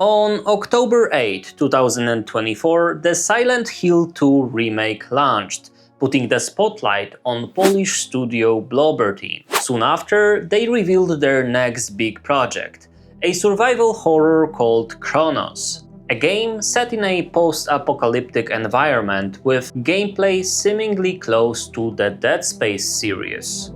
On October 8, 2024, the Silent Hill 2 remake launched, putting the spotlight on Polish studio Blobber Team. Soon after, they revealed their next big project, a survival horror called Cronos, a game set in a post-apocalyptic environment with gameplay seemingly close to the Dead Space series.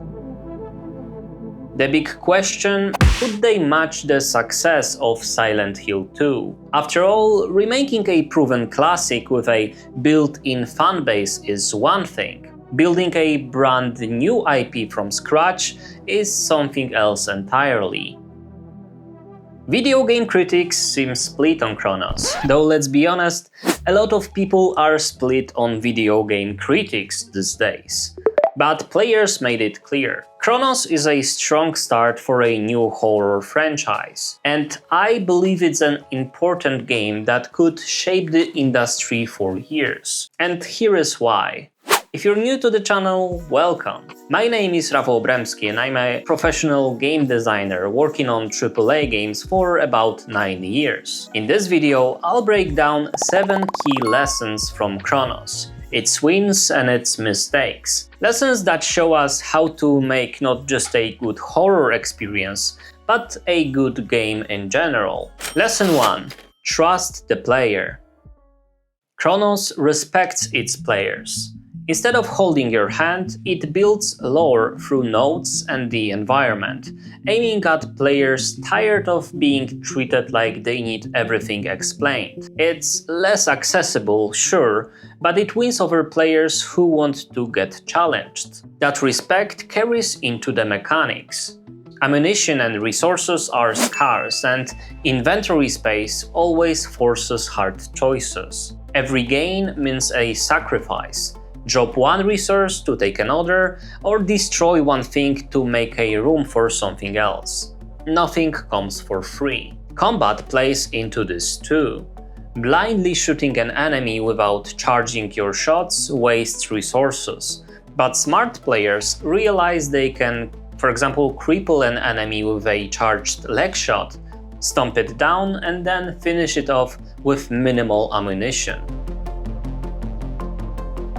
The big question: could they match the success of Silent Hill 2? After all, remaking a proven classic with a built-in fanbase is one thing. Building a brand new IP from scratch is something else entirely. Video game critics seem split on Cronos, though let's be honest, a lot of people are split on video game critics these days. But players made it clear. Cronos is a strong start for a new horror franchise, and I believe it's an important game that could shape the industry for years. And here is why. If you're new to the channel, welcome! My name is Rafał Bremski and I'm a professional game designer working on AAA games for about 9 years. In this video, I'll break down 7 key lessons from Cronos, its wins and its mistakes. Lessons that show us how to make not just a good horror experience, but a good game in general. Lesson 1. Trust the player. Cronos respects its players. Instead of holding your hand, it builds lore through notes and the environment, aiming at players tired of being treated like they need everything explained. It's less accessible, sure, but it wins over players who want to get challenged. That respect carries into the mechanics. Ammunition and resources are scarce, and inventory space always forces hard choices. Every gain means a sacrifice. Drop one resource to take another, or destroy one thing to make a room for something else. Nothing comes for free. Combat plays into this too. Blindly shooting an enemy without charging your shots wastes resources, but smart players realize they can, for example, cripple an enemy with a charged leg shot, stomp it down, and then finish it off with minimal ammunition.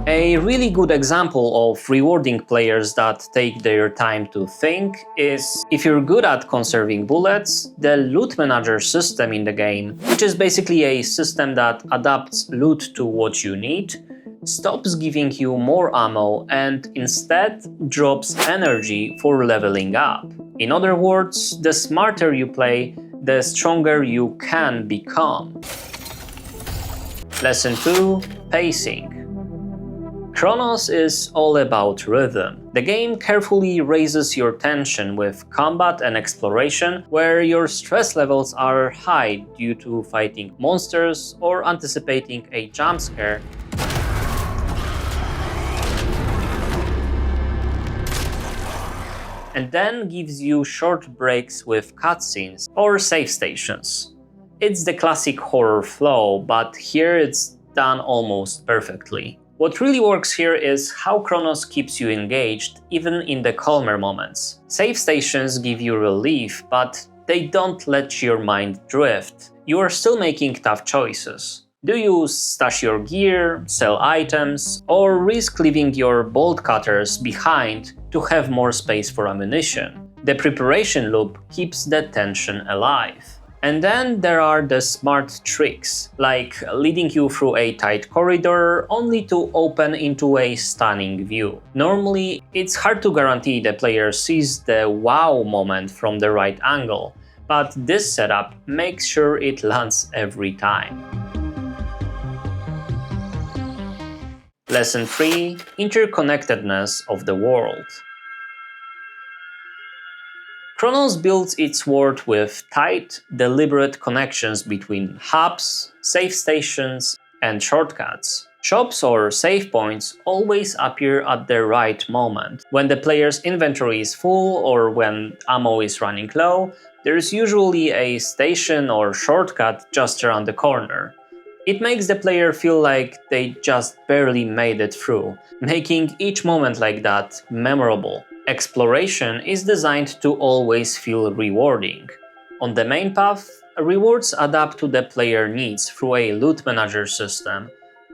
A really good example of rewarding players that take their time to think is, if you're good at conserving bullets, the loot manager system in the game, which is basically a system that adapts loot to what you need, stops giving you more ammo and instead drops energy for leveling up. In other words, the smarter you play, the stronger you can become. Lesson 2. Pacing. Cronos is all about rhythm. The game carefully raises your tension with combat and exploration, where your stress levels are high due to fighting monsters or anticipating a jump scare. And then gives you short breaks with cutscenes or save stations. It's the classic horror flow, but here it's done almost perfectly. What really works here is how Cronos keeps you engaged even in the calmer moments. Save stations give you relief, but they don't let your mind drift. You are still making tough choices. Do you stash your gear, sell items, or risk leaving your bolt cutters behind to have more space for ammunition? The preparation loop keeps the tension alive. And then there are the smart tricks, like leading you through a tight corridor only to open into a stunning view. Normally, it's hard to guarantee the player sees the wow moment from the right angle, but this setup makes sure it lands every time. Lesson 3. Interconnectedness of the world. Cronos builds its world with tight, deliberate connections between hubs, save stations, and shortcuts. Shops or save points always appear at the right moment. When the player's inventory is full or when ammo is running low, there is usually a station or shortcut just around the corner. It makes the player feel like they just barely made it through, making each moment like that memorable. Exploration is designed to always feel rewarding. On the main path, rewards adapt to the player needs through a loot manager system.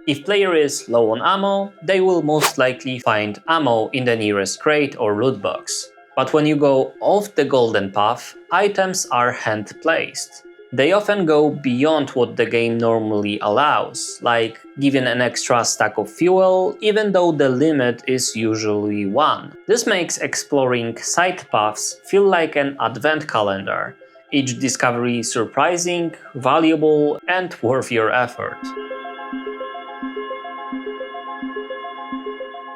If player is low on ammo, they will most likely find ammo in the nearest crate or loot box. But when you go off the golden path, items are hand-placed. They often go beyond what the game normally allows, like giving an extra stack of fuel even though the limit is usually 1. This makes exploring side paths feel like an advent calendar, each discovery surprising, valuable, and worth your effort.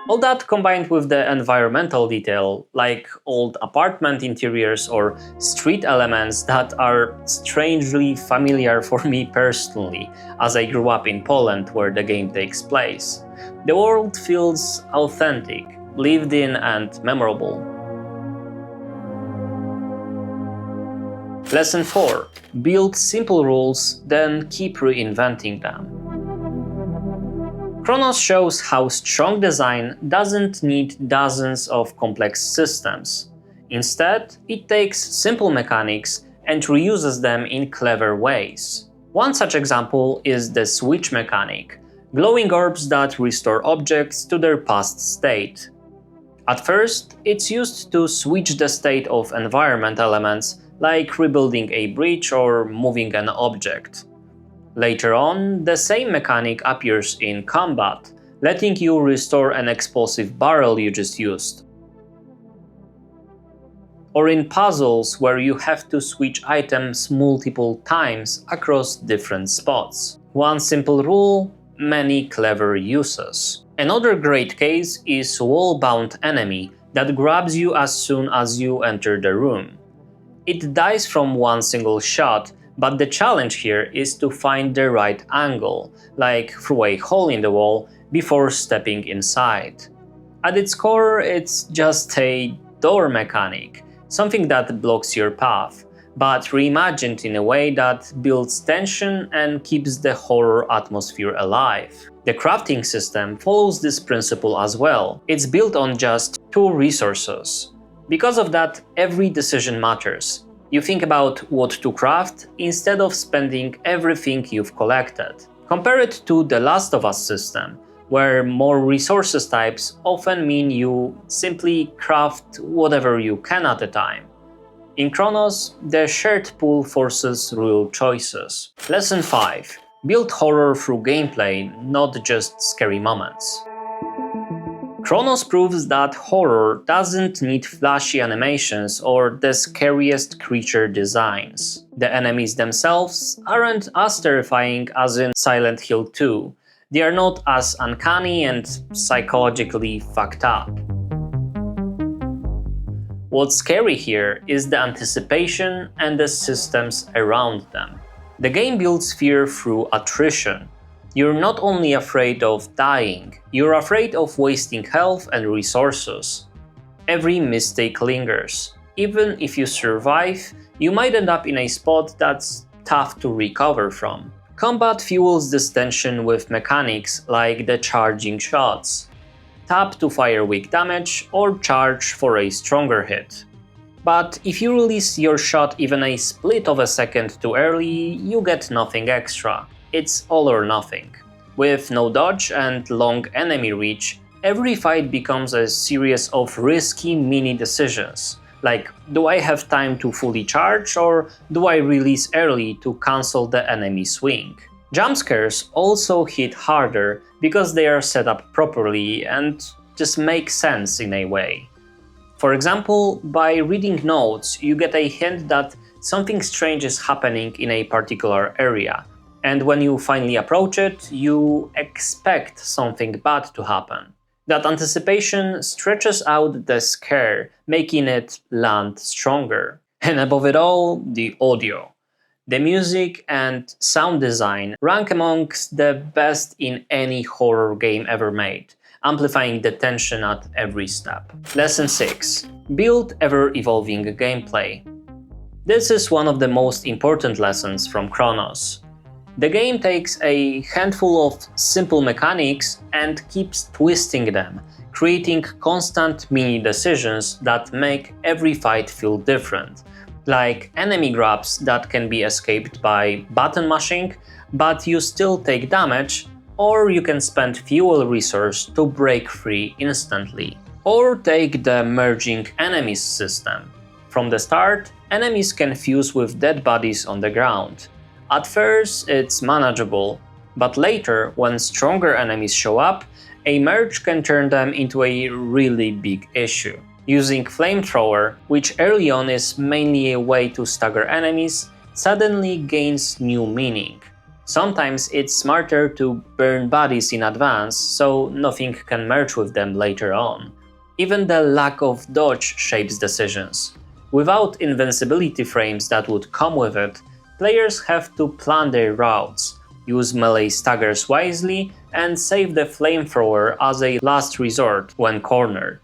All that combined with the environmental detail, like old apartment interiors or street elements that are strangely familiar for me personally, as I grew up in Poland where the game takes place. The world feels authentic, lived in and memorable. Lesson 4. Build simple rules, then keep reinventing them. Cronos shows how strong design doesn't need dozens of complex systems. Instead, it takes simple mechanics and reuses them in clever ways. One such example is the switch mechanic, glowing orbs that restore objects to their past state. At first, it's used to switch the state of environment elements, like rebuilding a bridge or moving an object. Later on, the same mechanic appears in combat, letting you restore an explosive barrel you just used. Or in puzzles where you have to switch items multiple times across different spots. One simple rule, many clever uses. Another great case is wall-bound enemy that grabs you as soon as you enter the room. It dies from one single shot, but the challenge here is to find the right angle, like through a hole in the wall, before stepping inside. At its core, it's just a door mechanic, something that blocks your path, but reimagined in a way that builds tension and keeps the horror atmosphere alive. The crafting system follows this principle as well. It's built on just 2 resources. Because of that, every decision matters. You think about what to craft instead of spending everything you've collected. Compare it to the Last of Us system, where more resources types often mean you simply craft whatever you can at a time. In Cronos, the shared pool forces real choices. Lesson 5. Build horror through gameplay, not just scary moments. Cronos proves that horror doesn't need flashy animations or the scariest creature designs. The enemies themselves aren't as terrifying as in Silent Hill 2. They are not as uncanny and psychologically fucked up. What's scary here is the anticipation and the systems around them. The game builds fear through attrition. You're not only afraid of dying, you're afraid of wasting health and resources. Every mistake lingers. Even if you survive, you might end up in a spot that's tough to recover from. Combat fuels this tension with mechanics like the charging shots. Tap to fire weak damage or charge for a stronger hit. But if you release your shot even a split of a second too early, you get nothing extra. It's all or nothing. With no dodge and long enemy reach, every fight becomes a series of risky mini decisions, like do I have time to fully charge or do I release early to cancel the enemy swing? Jump scares also hit harder because they are set up properly and just make sense in a way. For example, by reading notes, you get a hint that something strange is happening in a particular area. And when you finally approach it, you expect something bad to happen. That anticipation stretches out the scare, making it land stronger. And above it all, the audio. The music and sound design rank amongst the best in any horror game ever made, amplifying the tension at every step. Lesson 6. Build ever-evolving gameplay. This is one of the most important lessons from Cronos. The game takes a handful of simple mechanics and keeps twisting them, creating constant mini decisions that make every fight feel different. like enemy grabs that can be escaped by button mashing, but you still take damage, or you can spend fuel resource to break free instantly. Or take the merging enemies system. From the start, enemies can fuse with dead bodies on the ground. At first, it's manageable, but later, when stronger enemies show up, a merge can turn them into a really big issue. Using Flamethrower, which early on is mainly a way to stagger enemies, suddenly gains new meaning. Sometimes it's smarter to burn bodies in advance, so nothing can merge with them later on. Even the lack of dodge shapes decisions. Without invincibility frames that would come with it, players have to plan their routes, use melee staggers wisely, and save the flamethrower as a last resort when cornered.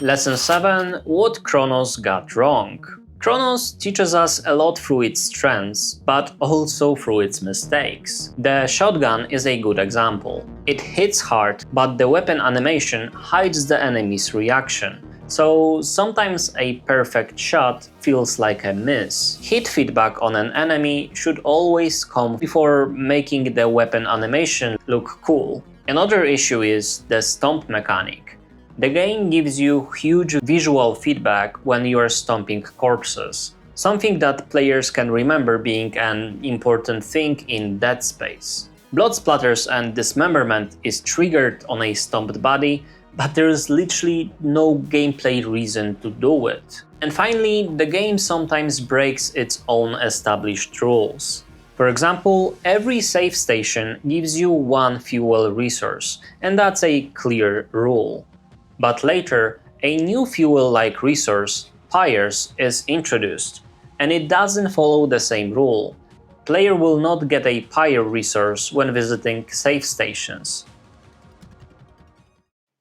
Lesson 7. What Cronos got wrong. Cronos teaches us a lot through its strengths, but also through its mistakes. The shotgun is a good example. It hits hard, but the weapon animation hides the enemy's reaction. So sometimes a perfect shot feels like a miss. Hit feedback on an enemy should always come before making the weapon animation look cool. Another issue is the stomp mechanic. The game gives you huge visual feedback when you are stomping corpses, something that players can remember being an important thing in Dead Space. Blood splatters and dismemberment is triggered on a stomped body, but there is literally no gameplay reason to do it. And finally, the game sometimes breaks its own established rules. For example, every save station gives you one fuel resource, and that's a clear rule. But later, a new fuel-like resource, pyres, is introduced, and it doesn't follow the same rule. Player will not get a pyre resource when visiting save stations.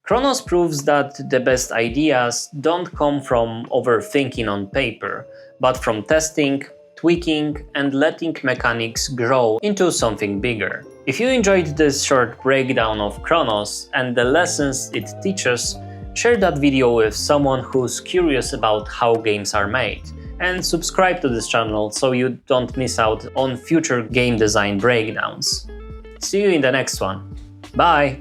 Cronos proves that the best ideas don't come from overthinking on paper, but from testing, tweaking, and letting mechanics grow into something bigger. If you enjoyed this short breakdown of Cronos and the lessons it teaches, share that video with someone who's curious about how games are made, and subscribe to this channel so you don't miss out on future game design breakdowns. See you in the next one. Bye!